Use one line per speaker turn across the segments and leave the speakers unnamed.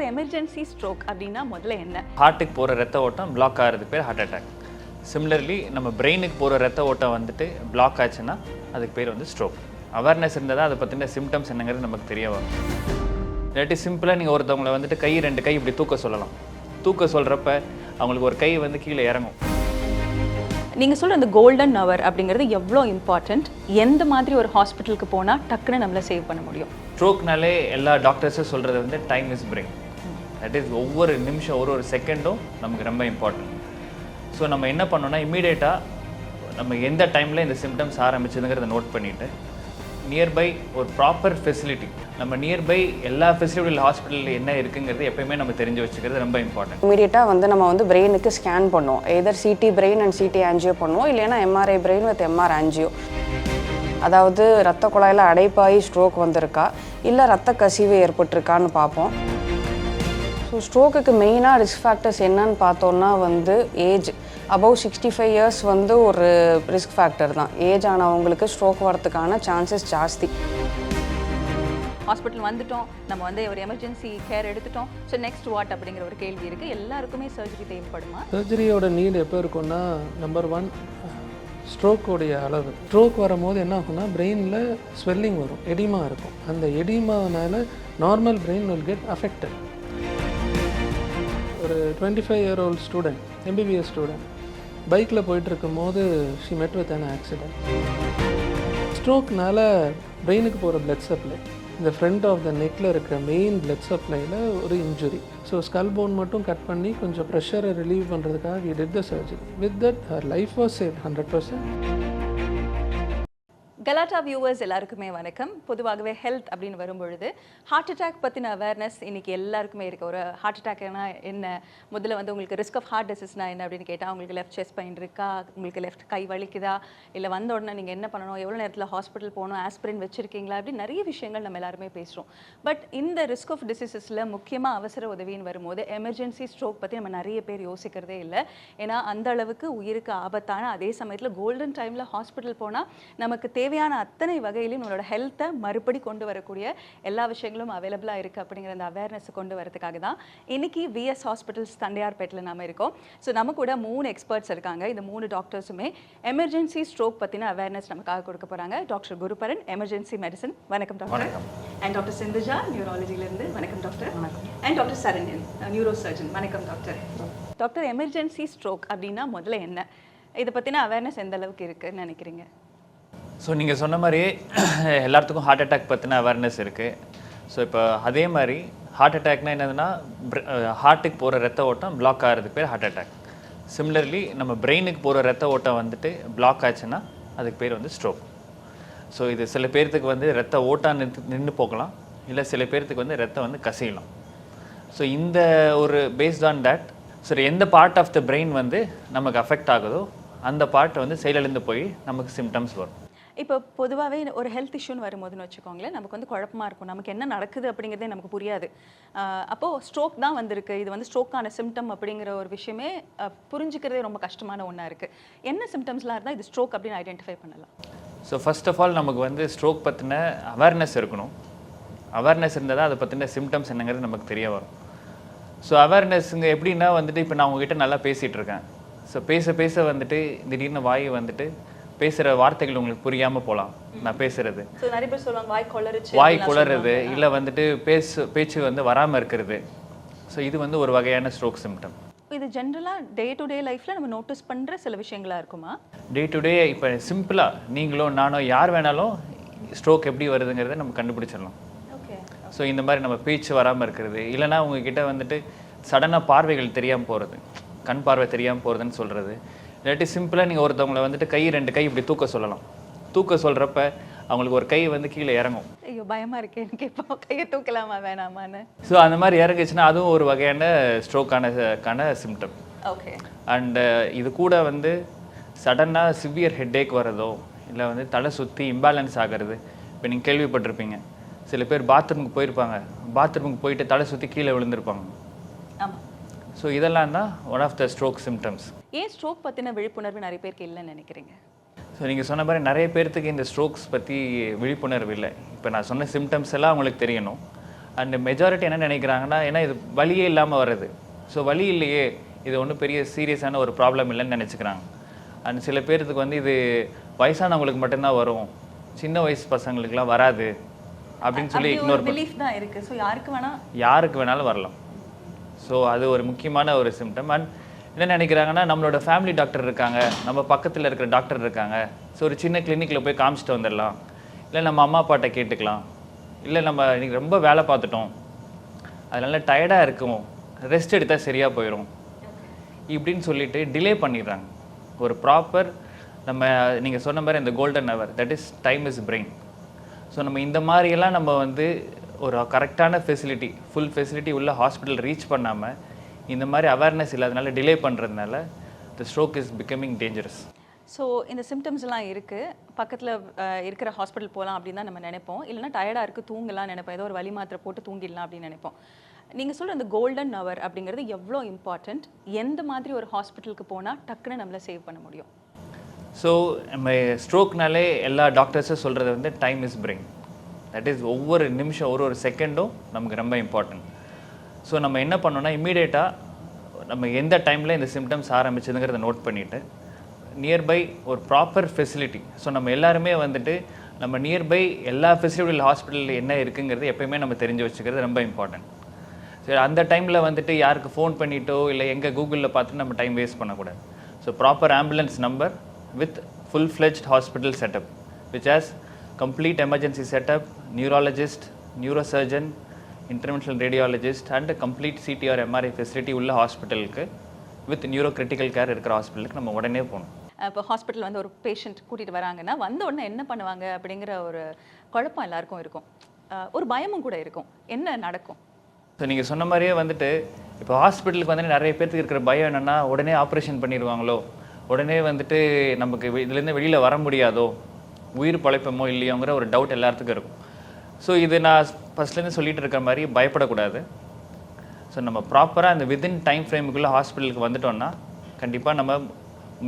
Doctor emergency stroke அப்படின்னா முதல்ல என்ன?
ஹார்ட்டுக்கு போகிற ரத்த ஓட்டம் பிளாக் ஆகிறதுக்கு பேர் ஹார்ட் அட்டாக். சிமிலர்லி நம்ம பிரெயினுக்கு போகிற ரத்த ஓட்டம் வந்துட்டு பிளாக் ஆச்சுன்னா அதுக்கு பேர் வந்து ஸ்ட்ரோக். அவேர்னஸ் இருந்தால் தான் அதை பற்றின சிம்டம்ஸ் என்னங்கிறது நமக்கு தெரிய வரும். இல்லாட்டி சிம்பிளாக நீங்கள் ஒருத்தவங்களை வந்துட்டு கை 2 கை இப்படி தூக்க சொல்லலாம். தூக்க சொல்கிறப்ப அவங்களுக்கு ஒரு கை வந்து கீழே இறங்கும்.
நீங்கள் சொல்கிற அந்த கோல்டன் ஹவர் அப்படிங்கிறது எவ்வளோ இம்பார்ட்டண்ட், எந்த மாதிரி ஒரு ஹாஸ்பிட்டலுக்கு போனால் டக்குன்னு நம்மளை சேவ் பண்ண முடியும்?
ஸ்ட்ரோக்னாலே எல்லா டாக்டர்ஸும் சொல்கிறது வந்து time is brain. That is ஒவ்வொரு நிமிஷம் ஒரு செகண்டும் நமக்கு ரொம்ப இம்பார்ட்டன்ட். ஸோ நம்ம என்ன பண்ணோம்னா இமீடியட்டாக நம்ம எந்த டைமில் இந்த சிம்டம்ஸ் ஆரம்பிச்சதுங்கிறத நோட் பண்ணிவிட்டு நியர்பை ஒரு ப்ராப்பர் ஃபெசிலிட்டி, நம்ம நியர்பை எல்லா ஃபெசிலிட்டி ஹாஸ்பிட்டலில் என்ன இருக்குங்கிறது எப்பயுமே நம்ம தெரிஞ்சு வச்சுக்கிறது ரொம்ப இம்பார்ட்டன்ட்.
இமீடியட்டாக வந்து நம்ம வந்து பிரெயினுக்கு ஸ்கேன் பண்ணுவோம். Either CT brain and CT angio பண்ணுவோம், இல்லைன்னா MRI brain with MR angio. அதாவது ரத்த குழாயில் அடைப்பாகி ஸ்ட்ரோக் வந்திருக்கா இல்லை ரத்த கசிவு ஏற்பட்டிருக்கான்னு பார்ப்போம். ஸோ ஸ்ட்ரோக்குக்கு மெயினாக ரிஸ்க் ஃபேக்டர்ஸ் என்னன்னு பார்த்தோன்னா வந்து ஏஜ். அபவ் 65 இயர்ஸ் வந்து ஒரு ரிஸ்க் ஃபேக்டர் தான். ஏஜ் ஆனவங்களுக்கு ஸ்ட்ரோக் வரதுக்கான சான்சஸ் ஜாஸ்தி.
ஹாஸ்பிட்டல் வந்துட்டோம், நம்ம வந்து ஒரு எமர்ஜென்சி கேர் எடுத்துட்டோம், ஸோ நெக்ஸ்ட் வாட் அப்படிங்கிற ஒரு கேள்வி இருக்குது. எல்லாருக்குமே சர்ஜரி தேவைப்படுமா?
சர்ஜரியோட நீட் எப்போ இருக்குன்னா, நம்பர் 1 ஸ்ட்ரோக்கோடைய அளவு. ஸ்ட்ரோக் வரும்போது என்ன ஆகும்னா பிரெயினில் ஸ்வெல்லிங் வரும், எடிமா இருக்கும். அந்த எடிமானால normal brain will get affected. ஒரு 25-year-old ஸ்டூடெண்ட், எம்பிபிஎஸ் ஸ்டூடெண்ட், பைக்கில் போயிட்டுருக்கும் போது she met with an accident. ஸ்ட்ரோக்னால பிரெயினுக்கு போகிற பிளட் சப்ளை, இந்த ஃப்ரண்ட் ஆஃப் த நெக்கில் இருக்கிற மெயின் பிளட் சப்ளையில் ஒரு இன்ஜுரி. ஸோ ஸ்கல் போன் மட்டும் கட் பண்ணி கொஞ்சம் ப்ரெஷரை ரிலீவ் பண்ணுறதுக்காக we did the surgery. With that her life was save 100%.
Galatta viewers எல்லாருக்குமே வணக்கம். பொதுவாகவே ஹெல்த் அப்படின்னு வரும்பொழுது ஹார்ட் அட்டாக் பற்றின அவேர்னஸ் இன்றைக்கி எல்லாருக்குமே இருக்குது. ஒரு ஹார்ட் அட்டாக்னா என்ன, முதல்ல வந்து உங்களுக்கு ரிஸ்க் ஆஃப் ஹார்ட் டிசீஸ்னா என்ன அப்படின்னு கேட்டால், உங்களுக்கு லெஃப்ட் செஸ்ட் பெயின் இருக்கா, உங்களுக்கு லெஃப்ட் கை வலிக்குதா, இல்லை வந்த உடனே நீங்கள் என்ன பண்ணணும், எவ்வளோ நேரத்தில் ஹாஸ்பிட்டல் போகணும், ஆஸ்பிரின் வச்சுருக்கீங்களா, அப்படி நிறைய விஷயங்கள் நம்ம எல்லாருமே பேசுகிறோம். பட் இந்த ரிஸ்க் ஆஃப் டிசீசஸில் முக்கியமாக அவசர உதவின்னு வரும்போது எமர்ஜென்சி ஸ்ட்ரோக் பற்றி நம்ம நிறைய பேர் யோசிக்கிறதே இல்லை. ஏன்னா அந்த அளவுக்கு உயிருக்கு ஆபத்தான, அதே சமயத்தில் கோல்டன் டைமில் ஹாஸ்பிட்டல் போனால் நமக்கு தேவையான அத்தனை வகையிலும் நம்மளோட ஹெல்த்தை மறுபடி கொண்டு வரக்கூடிய எல்லா விஷயங்களும் அவைலபிளாக இருக்குது. அப்படிங்கிற அந்த அவேர்னஸ் கொண்டு வரதுக்காக தான் இன்னைக்கு விஎஸ் ஹாஸ்பிட்டல்ஸ் தண்டையார்பேட்டில் நாம இருக்கோம். ஸோ நம்ம கூட 3 எக்ஸ்பர்ட்ஸ் இருக்காங்க. இந்த 3 டாக்டர்ஸுமே எமர்ஜென்சி ஸ்ட்ரோக் பற்றின அவேர்னஸ் நமக்காக கொடுக்க போகிறாங்க. டாக்டர் குருபரன், எமர்ஜென்சி மெடிசன், வணக்கம் டாக்டர். அண்ட் டாக்டர் சிந்துஜா, நியூராலஜிலேருந்து, வணக்கம் doctor. And doctor Saranyan, neuro surgeon, வணக்கம் டாக்டர். டாக்டர், எமர்ஜென்சி ஸ்ட்ரோக் அப்படின்னா முதல்ல என்ன, இதை பற்றின அவேர்னஸ் எந்த அளவுக்கு இருக்குன்னு நினைக்கிறீங்க?
ஸோ நீங்கள் சொன்ன மாதிரி எல்லாத்துக்கும் ஹார்ட் அட்டாக் பற்றின அவேர்னஸ் இருக்குது. ஸோ இப்போ அதே மாதிரி ஹார்ட் அட்டாக்னா என்னதுன்னா ஹார்ட்டுக்கு போகிற ரத்த ஓட்டம் பிளாக் ஆகிறதுக்கு பேர் ஹார்ட் அட்டாக். சிமிலர்லி நம்ம பிரெயினுக்கு போகிற ரத்த ஓட்டம் வந்துட்டு பிளாக் ஆச்சுன்னா அதுக்கு பேர் வந்து ஸ்ட்ரோக். ஸோ இது சில பேர்த்துக்கு வந்து ரத்த ஓட்டம் நின்று போகலாம், இல்லை சில பேர்த்துக்கு வந்து ரத்தம் வந்து கசியலாம். ஸோ இந்த ஒரு பேஸ்ட் ஆன் தட், சரி எந்த பார்ட் ஆஃப் த பிரெயின் வந்து நமக்கு அஃபெக்ட் ஆகுதோ அந்த பார்ட் வந்து செயலிழந்து போய் நமக்கு சிம்டம்ஸ் வரும்.
இப்போ பொதுவாகவே ஒரு ஹெல்த் இஷ்யூன்னு வரும்போதுன்னு வச்சுக்கோங்களேன், நமக்கு வந்து குழப்பமாக இருக்கும், நமக்கு என்ன நடக்குது அப்படிங்கிறதே நமக்கு புரியாது. அப்போது ஸ்ட்ரோக் தான் வந்திருக்கு, இது வந்து ஸ்ட்ரோக்கான சிம்டம் அப்படிங்கிற ஒரு விஷயமே புரிஞ்சுக்கிறதே ரொம்ப கஷ்டமான ஒன்றா இருக்குது. என்ன சிம்டம்ஸ்லாம் இருந்தால் இது ஸ்ட்ரோக் அப்படின்னு ஐடென்டிஃபை பண்ணலாம்?
ஸோ ஃபர்ஸ்ட் ஆஃப் ஆல் நமக்கு வந்து ஸ்ட்ரோக் பற்றின அவேர்னஸ் இருக்கணும். அவேர்னஸ் இருந்தால் தான் அதை பற்றின சிம்டம்ஸ் என்னங்கிறது நமக்கு தெரிய வரும். ஸோ அவேர்னஸ்ங்க எப்படின்னா வந்துட்டு இப்போ நான் உங்ககிட்ட நல்லா பேசிகிட்டு இருக்கேன். ஸோ பேச பேச வந்துட்டு திடீர்னு வாய் வந்துட்டு பேசுகிற வார்த்தைகள் உங்களுக்கு புரியாமல் போகலாம். நான் பேசுகிறது
நிறைய பேர் சொல்லுவாங்க
வாய் குளறுறது, இல்லை வந்துட்டு பேச்சு வந்து வராமல் இருக்கிறது. ஸோ இது வந்து ஒரு வகையான ஸ்ட்ரோக் சிம்டம்.
இது ஜென்ரலாக டே டு டே லைஃப்பில் நம்ம நோட்டீஸ் பண்ணுற சில விஷயங்களா இருக்குமா?
டே டு டே இப்போ சிம்பிளாக நீங்களோ நானோ யார் வேணாலும் ஸ்ட்ரோக் எப்படி வருதுங்கிறத நம்ம கண்டுபிடிச்சிடலாம்.
ஓகே.
ஸோ இந்த மாதிரி நம்ம பேச்சு வராமல் இருக்கிறது, இல்லைனா உங்ககிட்ட வந்துட்டு சடனாக பார்வைகள் தெரியாமல் போகிறது, கண் பார்வை தெரியாமல் போகிறதுன்னு சொல்கிறது. இல்லாட்டி சிம்பிளாக நீங்கள் ஒருத்தவங்களை வந்துட்டு கை 2 கை இப்படி தூக்க சொல்லலாம். தூக்க சொல்கிறப்ப அவங்களுக்கு ஒரு கை வந்து கீழே இறங்கும்.
ஐயோ பயமாக இருக்கே, எனக்கு இப்போ கையை தூக்கலாமா வேணாமான்னு.
ஸோ அந்த மாதிரி இறங்குச்சுன்னா அதுவும் ஒரு வகையான ஸ்ட்ரோக்கான சிம்டம்.
ஓகே.
அண்டு இது கூட வந்து சடனாக சிவியர் ஹெட்டேக் வரதோ, இல்லை வந்து தலை சுற்றி இம்பேலன்ஸ் ஆகிறது. இப்போ நீங்கள் கேள்விப்பட்டிருப்பீங்க, சில பேர் பாத்ரூமுக்கு போயிருப்பாங்க, பாத்ரூமுக்கு போயிட்டு தலை சுற்றி கீழே விழுந்திருப்பாங்க.
ஆமாம்.
ஸோ இதெல்லாம் தான் one of the stroke symptoms.
ஏன் ஸ்ட்ரோக் பற்றின விழிப்புணர்வு நிறைய பேருக்கு இல்லைன்னு நினைக்கிறீங்க?
ஸோ நீங்கள் சொன்ன மாதிரி நிறைய பேர்த்துக்கு இந்த ஸ்ட்ரோக்ஸ் பற்றி விழிப்புணர்வு இல்லை. இப்போ நான் சொன்ன சிம்டம்ஸ் எல்லாம் அவங்களுக்கு தெரியணும். அண்ட் மெஜாரிட்டி என்ன நினைக்கிறாங்கன்னா, ஏன்னா இது வலியே இல்லாமல் வருது, ஸோ வலி இல்லையே, இது ஒன்றும் பெரிய சீரியஸான ஒரு ப்ராப்ளம் இல்லைன்னு நினச்சிக்கிறாங்க. அண்ட் சில பேருக்கு வந்து இது வயசானவங்களுக்கு மட்டும்தான் வரும், சின்ன வயசு பசங்களுக்குலாம் வராது அப்படின்னு சொல்லி இக்னோர்
பிலீஃப் தான் இருக்கு. ஸோ
யாருக்கு வேணாலும் வரலாம். ஸோ அது ஒரு முக்கியமான ஒரு சிம்டம். அண்ட் என்ன நினைக்கிறாங்கன்னா, நம்மளோட ஃபேமிலி டாக்டர் இருக்காங்க, நம்ம பக்கத்தில் இருக்கிற டாக்டர் இருக்காங்க, ஸோ ஒரு சின்ன கிளினிக்கில் போய் காமிச்சிட்டு வந்துடலாம், இல்லை நம்ம அம்மா அப்பாட்ட கேட்டுக்கலாம், இல்லை நம்ம இன்றைக்கி ரொம்ப வேலை பார்த்துட்டோம் அதனால டயர்டாக இருக்கும், ரெஸ்ட் எடுத்தால் சரியாக போயிடும் இப்படின்னு சொல்லிட்டு டிலே பண்ணிடுறாங்க. ஒரு ப்ராப்பர் நம்ம நீங்கள் சொன்ன மாதிரி இந்த golden hour, that is time is brain. So நம்ம இந்த மாதிரியெல்லாம் நம்ம வந்து ஒரு கரெக்டான ஃபெசிலிட்டி, ஃபுல் ஃபெசிலிட்டி உள்ள ஹாஸ்பிட்டல் ரீச் பண்ணாமல் இந்த மாதிரி அவேர்னஸ் இல்லாதனால டிலே பண்ணுறதுனால த stroke is becoming dangerous.
So இந்த சிம்டம்ஸ்லாம் இருக்குது, பக்கத்தில் இருக்கிற ஹாஸ்பிட்டல் போகலாம் அப்படின்னு தான் நம்ம நினைப்போம், இல்லைனா டயர்டாக இருக்குது தூங்கலாம் நினைப்போம், ஏதோ ஒரு வலி மாத்திரை போட்டு தூங்கிடலாம் அப்படின்னு நினைப்போம். நீங்கள் சொல்கிற அந்த கோல்டன் ஹவர் அப்படிங்கிறது எவ்வளோ இம்பார்ட்டண்ட், எந்த மாதிரி ஒரு ஹாஸ்பிட்டலுக்கு போனால் டக்குன்னு நம்மளை சேவ் பண்ண முடியும்?
ஸோ நம்ம ஸ்ட்ரோக்னாலே எல்லா டாக்டர்ஸும் சொல்கிறது வந்து time is brain. That is ஒவ்வொரு நிமிஷம் ஒரு செகண்டும் நமக்கு ரொம்ப இம்பார்ட்டன்ட். ஸோ நம்ம என்ன பண்ணோன்னா, இம்மீடியட்டாக நம்ம எந்த டைமில் இந்த சிம்டம்ஸ் ஆரம்பிச்சதுங்கிறத நோட் பண்ணிவிட்டு நியர்பை ஒரு ப்ராப்பர் ஃபெசிலிட்டி, ஸோ நம்ம எல்லாருமே வந்துட்டு நம்ம நியர்பை எல்லா ஃபெசிலிட்டி ஹாஸ்பிட்டலில் என்ன இருக்குங்கிறது எப்போயுமே நம்ம தெரிஞ்சு வச்சுக்கிறது ரொம்ப இம்பார்ட்டன்ட். சரி, அந்த டைமில் வந்துட்டு யாருக்கு ஃபோன் பண்ணிட்டோ இல்லை எங்கே கூகுளில் பார்த்துட்டு நம்ம டைம் வேஸ்ட் பண்ணக்கூடாது. So proper ambulance number with full-fledged hospital setup, which has complete emergency setup, neurologist, neurosurgeon, interventional radiologist and a complete CT or MRI facility உள்ள ஹாஸ்பிட்டலுக்கு with neurocritical care இருக்கிற ஹாஸ்பிட்டலுக்கு நம்ம உடனே போகணும்.
இப்போ ஹாஸ்பிட்டல் வந்து ஒரு பேஷண்ட் கூட்டிகிட்டு வராங்கன்னா வந்த உடனே என்ன பண்ணுவாங்க அப்படிங்கிற ஒரு குழப்பம் எல்லாருக்கும் இருக்கும், ஒரு பயமும் கூட இருக்கும், என்ன நடக்கும்?
ஸோ நீங்கள் சொன்ன மாதிரியே வந்துட்டு இப்போ ஹாஸ்பிட்டலுக்கு வந்து நிறைய பேருக்கு இருக்கிற பயம் என்னென்னா, உடனே ஆப்ரேஷன் பண்ணிடுவாங்களோ, உடனே வந்துட்டு நமக்கு இதுலேருந்து வெளியில் வர முடியாதோ, உயிர் பழைப்பமோ இல்லையோங்கிற ஒரு டவுட் எல்லாத்துக்கும் இருக்கும். ஸோ இது நான் ஃபஸ்ட்லேருந்து சொல்லிட்டு இருக்கிற மாதிரி பயப்படக்கூடாது. ஸோ நம்ம ப்ராப்பராக அந்த வித்தின் டைம் ஃப்ரேமுக்குள்ளே ஹாஸ்பிட்டலுக்கு வந்துட்டோம்னா கண்டிப்பாக நம்ம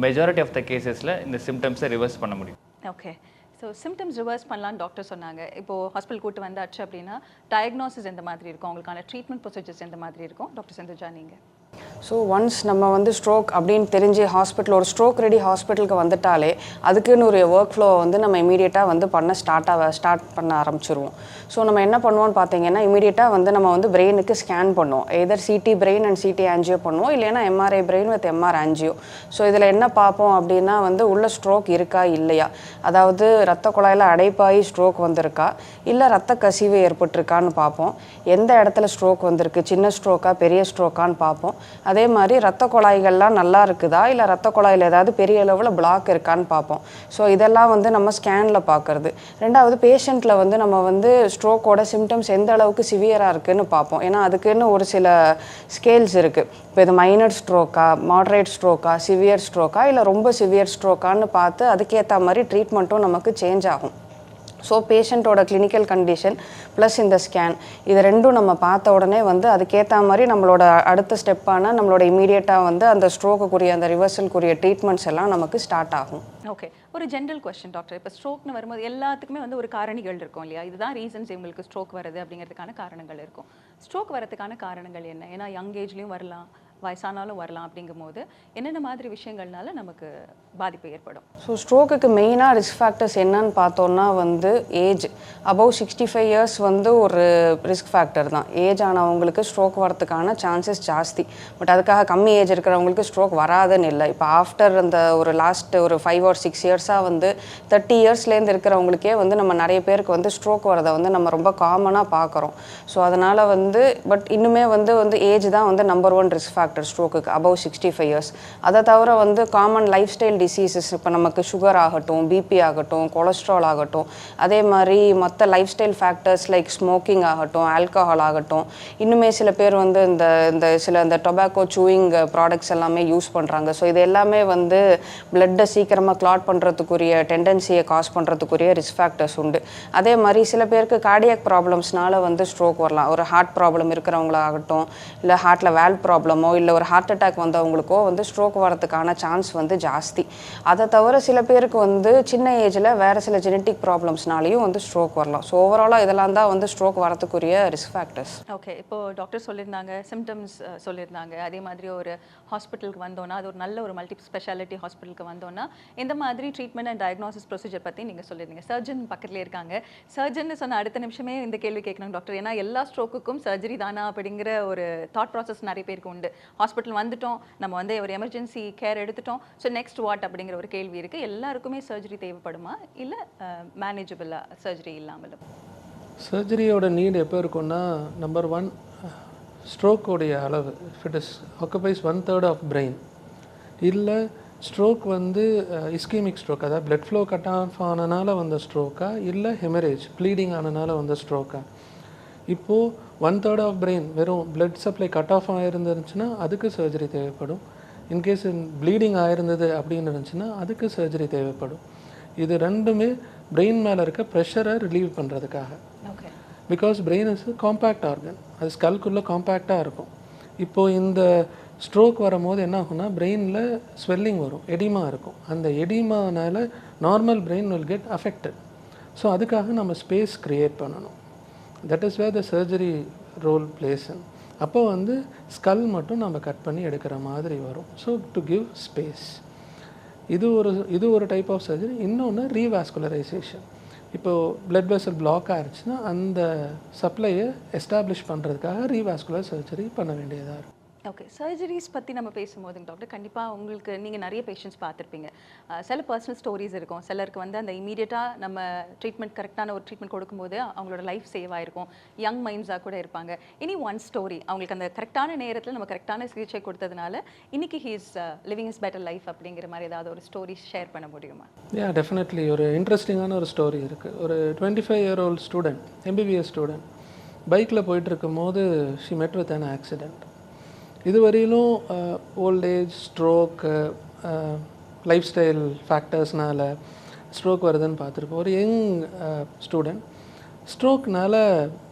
மெஜாரிட்டி ஆஃப் த கேசஸில் இந்த சிம்டம்ஸை ரிவர்ஸ் பண்ண முடியும்.
ஓகே, ஸோ சிம்டம்ஸ் ரிவர்ஸ் பண்ணலான்னு டாக்டர் சொன்னாங்க. இப்போது ஹாஸ்பிட்டல் கூட்டு வந்தாச்சு அப்படின்னா டயக்னோசிஸ் எந்த மாதிரி இருக்கும், அவங்களுக்கான ட்ரீட்மெண்ட் ப்ரொசீஜர்ஸ் எந்த மாதிரி இருக்கும்? டாக்டர் சிந்துஜா நீங்கள்.
ஸோ ஒன்ஸ் நம்ம வந்து ஸ்ட்ரோக் அப்படின்னு தெரிஞ்சு ஹாஸ்பிட்டல் ஒரு ஸ்ட்ரோக் ரெடி ஹாஸ்பிட்டலுக்கு வந்துட்டாலே அதுக்குன்னு ஒரு ஒர்க் ஃப்ளோ வந்து நம்ம இமீடியட்டாக வந்து ஸ்டார்ட் பண்ண ஆரம்பிச்சிருவோம். ஸோ நம்ம என்ன பண்ணுவோம்னு பார்த்தீங்கன்னா, இமீடியட்டாக வந்து நம்ம வந்து பிரெயினுக்கு ஸ்கேன் பண்ணுவோம். Either CT brain and CT angio பண்ணுவோம், இல்லைன்னா MRI brain with MR angio. So இதில் என்ன பார்ப்போம் அப்படின்னா வந்து உள்ள ஸ்ட்ரோக் இருக்கா இல்லையா, அதாவது ரத்த குழாயில் அடைப்பாகி ஸ்ட்ரோக் வந்திருக்கா இல்லை ரத்த கசிவு ஏற்பட்டிருக்கான்னு பார்ப்போம். எந்த இடத்துல ஸ்ட்ரோக் வந்திருக்கு, சின்ன ஸ்ட்ரோக்கா பெரிய ஸ்ட்ரோக்கான்னு பார்ப்போம். அதே மாதிரி ரத்த குழாய்கள்லாம் நல்லா இருக்குதா இல்லை ரத்த குழாயில் ஏதாவது பெரிய அளவில் பிளாக் இருக்கான்னு பார்ப்போம். ஸோ இதெல்லாம் வந்து நம்ம ஸ்கேனில் பார்க்குறது. ரெண்டாவது பேஷண்ட்டில் வந்து நம்ம வந்து ஸ்ட்ரோக்கோட சிம்டம்ஸ் எந்த அளவுக்கு சிவியராக இருக்குதுன்னு பார்ப்போம். ஏன்னா அதுக்குன்னு ஒரு சில ஸ்கேல்ஸ் இருக்குது. இப்போ இது மைனர் ஸ்ட்ரோக்கா, மாடரேட் ஸ்ட்ரோக்கா, சிவியர் ஸ்ட்ரோக்கா இல்லை ரொம்ப சிவியர் ஸ்ட்ரோக்கான்னு பார்த்து அதுக்கேற்ற மாதிரி ட்ரீட்மெண்ட்டும் நமக்கு சேஞ்ச் ஆகும். ஸோ பேஷண்ட்டோட கிளினிக்கல் கண்டிஷன் ப்ளஸ் இந்த ஸ்கேன் இது ரெண்டும் நம்ம பார்த்த உடனே வந்து அதுக்கேற்ற மாதிரி நம்மளோட அடுத்த ஸ்டெப்பான நம்மளோட இமீடியட்டாக வந்து அந்த ஸ்ட்ரோக்குரிய அந்த ரிவர்சலுக்குரிய ட்ரீட்மெண்ட்ஸ் எல்லாம் நமக்கு ஸ்டார்ட் ஆகும்.
ஓகே, ஒரு ஜென்ரல் கொஸ்டின் டாக்டர். இப்போ ஸ்ட்ரோக்னு வரும்போது எல்லாத்துக்குமே வந்து ஒரு காரணிகள் இருக்கும் இல்லையா, இதுதான் ரீசன்ஸ் இவங்களுக்கு ஸ்ட்ரோக் வருது அப்படிங்கிறதுக்கான காரணங்கள் இருக்கும். ஸ்ட்ரோக் வரதுக்கான காரணங்கள் என்ன? ஏன்னா யங் ஏஜ்லேயும் வரலாம், வயசானாலும் வரலாம். அப்படிங்கும்போது என்னென்ன மாதிரி விஷயங்கள்னால நமக்கு பாதிப்பு ஏற்படும்? ஸோ
ஸ்ட்ரோக்குக்கு மெயினாக ரிஸ்க் ஃபேக்டர்ஸ் என்னன்னு பார்த்தோன்னா வந்து ஏஜ் அபவ் 65 இயர்ஸ் வந்து ஒரு ரிஸ்க் ஃபேக்டர் தான். ஏஜ் ஆனவங்களுக்கு ஸ்ட்ரோக் வரதுக்கான சான்சஸ் ஜாஸ்தி. பட் அதுக்காக கம்மி ஏஜ் இருக்கிறவங்களுக்கு ஸ்ட்ரோக் வராதுன்னு இல்லை. இப்போ ஆஃப்டர் அந்த ஒரு லாஸ்ட் ஒரு 5 or 6 இயர்ஸாக வந்து 30 இயர்ஸ்லேருந்து இருக்கிறவங்களுக்கே வந்து நம்ம நிறைய பேருக்கு வந்து ஸ்ட்ரோக் வரதை வந்து நம்ம ரொம்ப காமனாக பார்க்குறோம். ஸோ அதனால் வந்து பட் இன்னுமே வந்து ஏஜ் தான் வந்து நம்பர் 1 ரிஸ்க் ஃபேக்டர் ஸ்ட்ரோக்குக்கு அபவ் 65 இயர்ஸ். அதை தவிர வந்து காமன் லைஃப் ஸ்டைல் டிசீசஸ், இப்போ நமக்கு சுகர் ஆகட்டும், பிபி ஆகட்டும், கொலஸ்ட்ரால் ஆகட்டும், அதே மாதிரி மற்ற life style factors like smoking ஆகட்டும், ஆல்கஹால் ஆகட்டும், இன்னுமே சில பேர் வந்து இந்த டொபாக்கோ சூயிங் ப்ராடக்ட்ஸ் எல்லாமே யூஸ் பண்ணுறாங்க. ஸோ இது எல்லாமே வந்து பிளட்டை சீக்கிரமாக கிளாட் பண்ணுறதுக்குரிய டெண்டன்சியை காஸ் பண்ணுறதுக்குரிய ரிஸ்க் ஃபேக்டர்ஸ் உண்டு. அதே மாதிரி சில பேருக்கு கார்டியாக் ப்ராப்ளம்ஸ்னால வந்து ஸ்ட்ரோக் வரலாம். ஒரு ஹார்ட் ப்ராப்ளம் இருக்கிறவங்களாகட்டும், இல்லை ஹார்ட்டில் வேல்வ் ப்ராப்ளமோ இல்லை ஒரு ஹார்ட் அட்டாக் வந்தவங்களுக்கோ வந்து ஸ்ட்ரோக் வரதுக்கான சான்ஸ் வந்து ஜாஸ்தி. அதை தவிர சில பேருக்கு வந்து சின்ன ஏஜில் வேறு சில ஜெனட்டிக் ப்ராப்ளம்ஸ்னாலையும் வந்து ஸ்ட்ரோக் வரலாம். ஸோ ஓவராலாக இதெல்லாம் தான் வந்து ஸ்ட்ரோக் வரதுக்குரிய ரிஸ்க் ஃபேக்டர்ஸ்.
ஓகே, இப்போ டாக்டர் சொல்லியிருந்தாங்க, சிம்டம்ஸ் சொல்லியிருந்தாங்க. அதே மாதிரி ஒரு ஹாஸ்பிட்டலுக்கு வந்தோன்னா, அது ஒரு நல்ல ஒரு மல்டி ஸ்பெஷாலிட்டி ஹாஸ்பிட்டலுக்கு வந்தோன்னா இந்த மாதிரி ட்ரீட்மெண்ட் அண்ட் டயக்னோசிஸ் ப்ரொசீஜர் பற்றி நீங்கள் சொல்லியிருந்தீங்க. சர்ஜன் பக்கத்துலேயே இருக்காங்க. சர்ஜன் சொன்ன அடுத்த நிமிஷமே இந்த கேள்வி கேட்கணும் டாக்டர். ஏன்னா எல்லா ஸ்ட்ரோக்குக்கும் சர்ஜரி தானா அப்படிங்கிற ஒரு தாட் ப்ராசஸ் நிறைய பேருக்கு உண்டு. ஹாஸ்பிட்டல் வந்துட்டோம், நம்ம வந்து ஒரு எமர்ஜென்சி கேர் எடுத்துட்டோம், ஸோ நெக்ஸ்ட் வாட் அப்படிங்கிற ஒரு கேள்வி இருக்குது. எல்லாருக்குமே சர்ஜரி தேவைப்படுமா, இல்லை மேனேஜபிளாக சர்ஜரி இல்லாமலும்?
சர்ஜரியோட நீட் எப்போ இருக்குன்னா, நம்பர் 1 ஸ்ட்ரோக்கோடைய அளவு, if it is occupies 1/3 of brain, இல்லை ஸ்ட்ரோக் வந்து இஸ்கீமிக் ஸ்ட்ரோக், அதாவது பிளட் ஃப்ளோ கட் ஆஃப் ஆனனால வந்த ஸ்ட்ரோக்கா, இல்லை ஹெமரேஜ் ப்ளீடிங் ஆனனால வந்த ஸ்ட்ரோக்கா. இப்போது 1/3 ஆஃப் பிரெயின் வெறும் பிளட் சப்ளை கட் ஆஃப் ஆகிருந்துருந்துச்சுன்னா அதுக்கு சர்ஜரி தேவைப்படும். இன்கேஸ் ப்ளீடிங் ஆகிருந்தது அப்படின்னு இருந்துச்சுன்னா அதுக்கு சர்ஜரி தேவைப்படும். இது ரெண்டுமே பிரெயின் மேலே இருக்க ப்ரெஷரை ரிலீவ் பண்ணுறதுக்காக.
Okay,
because brain is compact organ, அது ஸ்கல்குள்ளே காம்பேக்டாக இருக்கும். இப்போது இந்த ஸ்ட்ரோக் வரும்போது என்ன ஆகும்னா, பிரெயினில் ஸ்வெல்லிங் வரும், எடிமா இருக்கும். அந்த எடிமானால normal brain will get affected. So அதுக்காக நம்ம ஸ்பேஸ் க்ரியேட் பண்ணணும். That is where the surgery role plays. அப்போ வந்து ஸ்கல் மட்டும் நம்ம கட் பண்ணி எடுக்கிற மாதிரி வரும். ஸோ டு கிவ் ஸ்பேஸ், இது ஒரு டைப் ஆஃப் சர்ஜரி. இன்னொன்று ரீவாஸ்குலரைசேஷன். இப்போது பிளட் வெசல் பிளாக் ஆகிடுச்சுன்னா அந்த சப்ளையை எஸ்டாப்ளிஷ் பண்ணுறதுக்காக ரீவாஸ்குலர் சர்ஜரி பண்ண வேண்டியதாக இருக்கும்.
ஓகே, சர்ஜரிஸ் பற்றி நம்ம பேசும்போதுங்க டாக்டர், கண்டிப்பாக உங்களுக்கு நீங்கள் நிறைய பேஷண்ட்ஸ் பார்த்துருப்பீங்க. சில பர்சனல் ஸ்டோரிஸ் இருக்கும். சிலருக்கு வந்து அந்த இமீடியட்டாக நம்ம ட்ரீட்மெண்ட் கரெக்டான ஒரு ட்ரீட்மெண்ட் கொடுக்கும்போது அவங்களோட லைஃப் சேவ் ஆகிருக்கும். யங் மைண்ட்ஸாக கூட இருப்பாங்க. இனி ஒன் ஸ்டோரி, அவங்களுக்கு அந்த கரெக்டான நேரத்தில் நம்ம கரெக்டான சிகிச்சை கொடுத்ததுனால இன்னைக்கு he is living is better life அப்படிங்கிற மாதிரி ஏதாவது ஒரு ஸ்டோரி ஷேர் பண்ண முடியுமா?
டெஃபினெட்லி. ஒரு இன்ட்ரெஸ்டிங்கான ஒரு ஸ்டோரி இருக்குது. ஒரு 25-year-old ஸ்டூடெண்ட், MBBS ஸ்டூடெண்ட், பைக்கில் போயிட்டுருக்கும் போது she met with an accident. இதுவரையிலும் ஓல்டேஜ், ஸ்ட்ரோக்கு, லைஃப் ஸ்டைல் ஃபேக்டர்ஸ்னால ஸ்ட்ரோக் வருதுன்னு பார்த்துருப்போம். ஒரு யங் ஸ்டூடெண்ட், ஸ்ட்ரோக்னால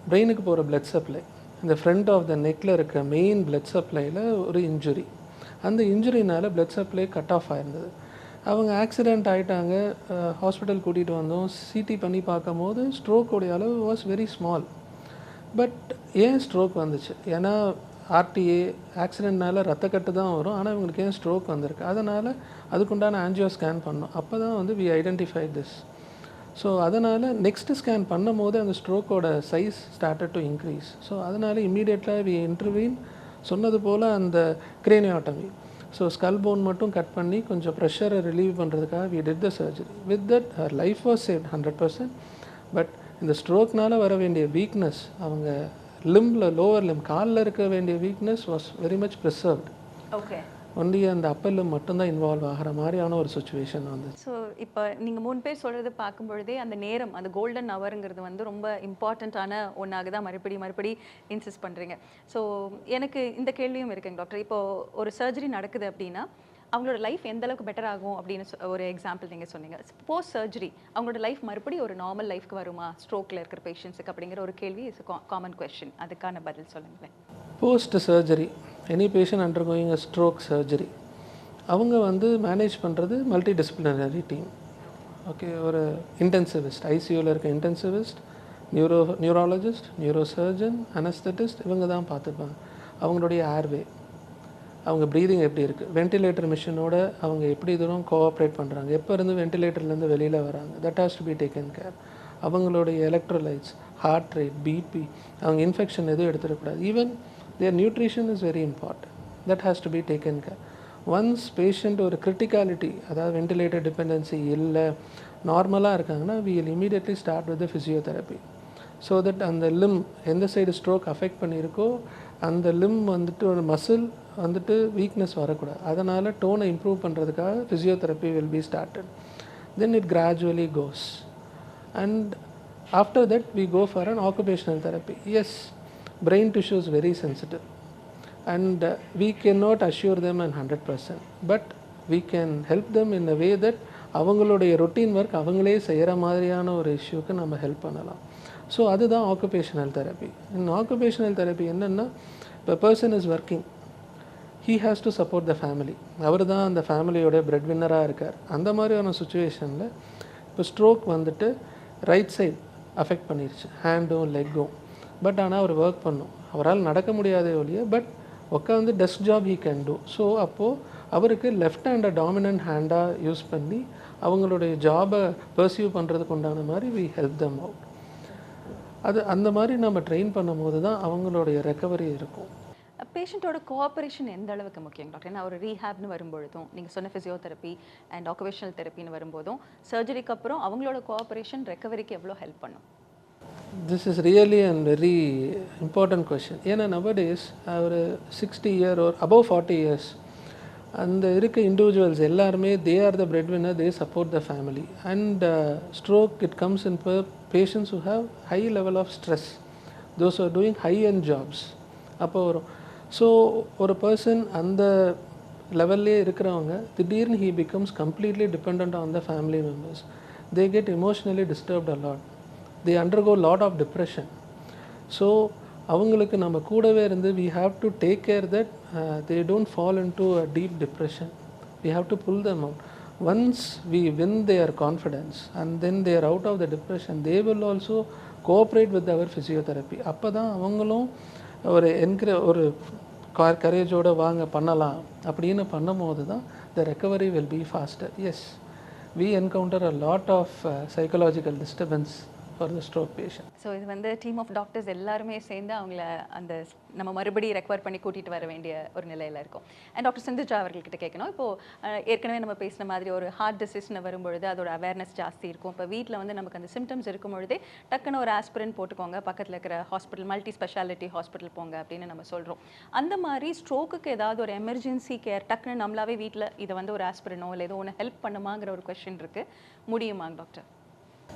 பிரெயினுக்கு போகிற பிளட் சப்ளை, இந்த ஃப்ரண்ட் ஆஃப் த நெக்கில் இருக்க மெயின் பிளட் சப்ளையில் ஒரு இன்ஜுரி. அந்த இன்ஜுரினால் பிளட் சப்ளை கட் ஆஃப் ஆயிருந்தது. அவங்க ஆக்சிடெண்ட் ஆகிட்டாங்க. ஹாஸ்பிட்டல் கூட்டிகிட்டு வந்தோம். சிடி பண்ணி பார்க்கும் போது ஸ்ட்ரோக்கோடைய அளவு வாஸ் வெரி ஸ்மால். பட் ஏன் ஸ்ட்ரோக் வந்துச்சு? ஏன்னா ஆர்டிஏ ஆக்சிடென்ட்னால ரத்தக்கட்டு தான் வரும், ஆனால் இவங்களுக்கு ஏன் ஸ்ட்ரோக் வந்திருக்கு? அதனால் அதுக்குண்டான ஆன்ஜியோ ஸ்கேன் பண்ணோம். அப்போ தான் வந்து வி ஐடென்டிஃபை திஸ். ஸோ அதனால் நெக்ஸ்ட்டு ஸ்கேன் பண்ணும் போது அந்த ஸ்ட்ரோக்கோட size started to increase. So அதனால் இம்மீடியட்டாக வி இன்டர்வீன். சொன்னது போல் அந்த கிரேனியோட்டமி, ஸோ ஸ்கல் போன் மட்டும் கட் பண்ணி கொஞ்சம் ப்ரெஷரை ரிலீவ் பண்ணுறதுக்காக we did the surgery. With that her life was saved 100%. But இந்த ஸ்ட்ரோக்னால் வர வேண்டிய வீக்னஸ், அவங்க லிம்பில், லோவர் லிம், காலில் இருக்க வேண்டிய weakness was very much preserved.
Okay,
only அந்த அப்பர் லிம் மட்டும்தான் இன்வால்வ் ஆகிற மாதிரியான ஒரு சுச்சுவேஷன் வந்து.
ஸோ இப்போ நீங்கள் 3 பேர் சொல்கிறது பார்க்கும்பொழுதே அந்த நேரம், அந்த கோல்டன் ஹவருங்கிறது வந்து ரொம்ப இம்பார்ட்டண்ட்டான ஒன்றாக தான் மறுபடி இன்சிஸ்ட் பண்ணுறீங்க. ஸோ எனக்கு இந்த கேள்வியும் இருக்குங்க டாக்டர். இப்போது ஒரு சர்ஜரி நடக்குது அப்படின்னா அவங்களோட லைஃப் எந்த அளவுக்கு பெட்டர் ஆகும் அப்படின்னு ஒரு எக்ஸாம்பிள் நீங்கள் சொன்னீங்க. போஸ்ட் சர்ஜரி அவங்களோட லைஃப் மறுபடியும் ஒரு நார்மல் லைஃப்க்கு வருமா ஸ்ட்ரோக்கில் இருக்கிற பேஷண்ட்ஸுக்கு அப்படிங்கிற ஒரு கேள்வி இஸ் காமன் கொஸ்டின். அதுக்கான பதில் சொல்லுங்களேன்.
Post surgery any patient undergoing a stroke surgery, அவங்க வந்து மேனேஜ் பண்ணுறது மல்டி டிசிப்ளினரி டீம். ஓகே, ஒரு இன்டென்சிவிஸ்ட், ஐசியூவில் இருக்க intensivist, neurologist, neuro surgeon, anaesthetist, இவங்க தான் பார்த்துப்பாங்க. அவங்களுடைய ஏர்வே, அவங்க ப்ரீதிங் எப்படி இருக்குது, வென்டிலேட்டர் மிஷினோட அவங்க எப்படி தூரம் கோஆப்ரேட் பண்ணுறாங்க, எப்போ இருந்து வென்டிலேட்டர்லேருந்து வெளியில் வராங்க, that has to be taken care. அவங்களுடைய எலக்ட்ரோலைட்ஸ், ஹார்ட் ரேட், பிபி, அவங்க இன்ஃபெக்ஷன் எதுவும் எடுத்துடக்கூடாது. Even their nutrition is very important, that has to be taken care. Once patient ஒரு கிரிட்டிகாலிட்டி, அதாவது வென்டிலேட்டர் டிபெண்டன்சி இல்லை, நார்மலாக இருக்காங்கன்னா we will immediately start with the physiotherapy. So that அந்த limb எந்த சைடு ஸ்ட்ரோக் அஃபெக்ட் பண்ணியிருக்கோ அந்த லிம் வந்துட்டு ஒரு மசில் வந்துட்டு வீக்னஸ் வரக்கூடாது. அதனால் டோனை இம்ப்ரூவ் பண்ணுறதுக்காக physiotherapy will be started. Then it gradually goes and after that we go for an occupational therapy. Yes, brain tissue is very sensitive and we cannot assure them in 100%, but we can help them in a way that அவங்களுடைய routine work அவங்களே செய்கிற மாதிரியான ஒரு இஷ்யூக்கு நம்ம help பண்ணலாம். So அதுதான் occupational therapy. இந்த occupational therapy என்னென்னா, இப்போ person is working, he has to support the family. அவர் தான் அந்த ஃபேமிலியோட பிரெட் வின்னராக இருக்கார். அந்த மாதிரியான சுச்சுவேஷனில் இப்போ ஸ்ட்ரோக் வந்துட்டு ரைட் சைடு அஃபெக்ட் பண்ணிடுச்சு, ஹேண்டும் லெக்கும். பட் ஆனால் அவர் ஒர்க் பண்ணும், அவரால் நடக்க முடியாதே ஒழிய, பட் உட்காந்து desk job he can do. So அப்போது அவருக்கு லெஃப்ட் ஹேண்டை டாமினன்ட் ஹேண்டாக யூஸ் பண்ணி அவங்களுடைய ஜாபை பர்சியூ பண்ணுறதுக்கு உண்டான மாதிரி வி ஹெல்ப் தம் அவுட். அது அந்த மாதிரி நம்ம ட்ரெயின் பண்ணும்போது தான் அவங்களுடைய ரெக்கவரி இருக்கும்.
பேஷண்ட்டோட கோஆப்ரேஷன் எந்த அளவுக்கு முக்கியம் டாக்டர்? ஏன்னா ஒரு ரீஹேப்னு வரும்பொழுதும் நீங்கள் சொன்ன ஃபிசியோதெரப்பி அண்ட் ஆக்குபேஷனல் தெரப்பின்னு வரும்போதும் சர்ஜரிக்கு அப்புறம் அவங்களோட கோஆப்ரேஷன் ரெக்கவரிக்கு எவ்வளோ ஹெல்ப் பண்ணும்?
This is really a very important question. ஏன்னா நவடேஸ் ஒரு 60 year or above 40 years அந்த இருக்க இண்டிவிஜுவல்ஸ் எல்லாருமே they are the bread winner, they support the family. And stroke it comes in patients who have high level of stress, those who are doing high end jobs. அப்போ வரும். So ஒரு person அந்த லெவல்லே இருக்கிறவங்க திடீர்னு he becomes completely dependent on the family members. They get emotionally disturbed a lot. They undergo lot of depression. So அவங்களுக்கு நம்ம கூடவே இருந்து we have to take care that they don't fall into a deep depression. We have to pull them out. Once we win their confidence and then they are out of the depression, they will also cooperate with our physiotherapy. அப்போ தான் அவங்களும் ஒரு கரேஜோடு வாங்க பண்ணலாம் அப்படின்னு பண்ணும்போது தான் the recovery will be faster. Yes, we encounter a lot of psychological disturbance for the stroke patient.
So இது வந்து டீம் ஆஃப் டாக்டர்ஸ் எல்லாருமே சேர்ந்து அவங்கள அந்த நம்ம மறுபடியும் ரெக்கவர் பண்ணி கூட்டிகிட்டு வர வேண்டிய ஒரு நிலையில் இருக்கும். அண்ட் டாக்டர் சிந்துஜா அவர்கள்கிட்ட கேட்கணும், இப்போது ஏற்கனவே நம்ம பேசின மாதிரி ஒரு ஹார்ட் டிசீஸ்னு வரும்பொழுது அதோட அவேர்னஸ் ஜாஸ்தி இருக்கும். இப்போ வீட்டில் வந்து நமக்கு அந்த சிம்டம்ஸ் இருக்கும் பொழுதே டக்குன்னு ஒரு ஆஸ்பிரின் போட்டுக்கோங்க, பக்கத்தில் இருக்கிற ஹாஸ்பிட்டல் மல்டி ஸ்பெஷாலிட்டி ஹாஸ்பிட்டல் போங்க அப்படின்னு நம்ம சொல்கிறோம். அந்த மாதிரி ஸ்ட்ரோக்குக்கு ஏதாவது ஒரு எமர்ஜென்சி கேர் டக்குன்னு நம்மளாவே வீட்டில் இதை வந்து ஒரு ஆஸ்பிரினோ இல்லை ஏதோ ஒன்று ஹெல்ப் பண்ணுமாங்கிற ஒரு கொஸ்டின் இருக்குது, முடியுமாங்க டாக்டர்?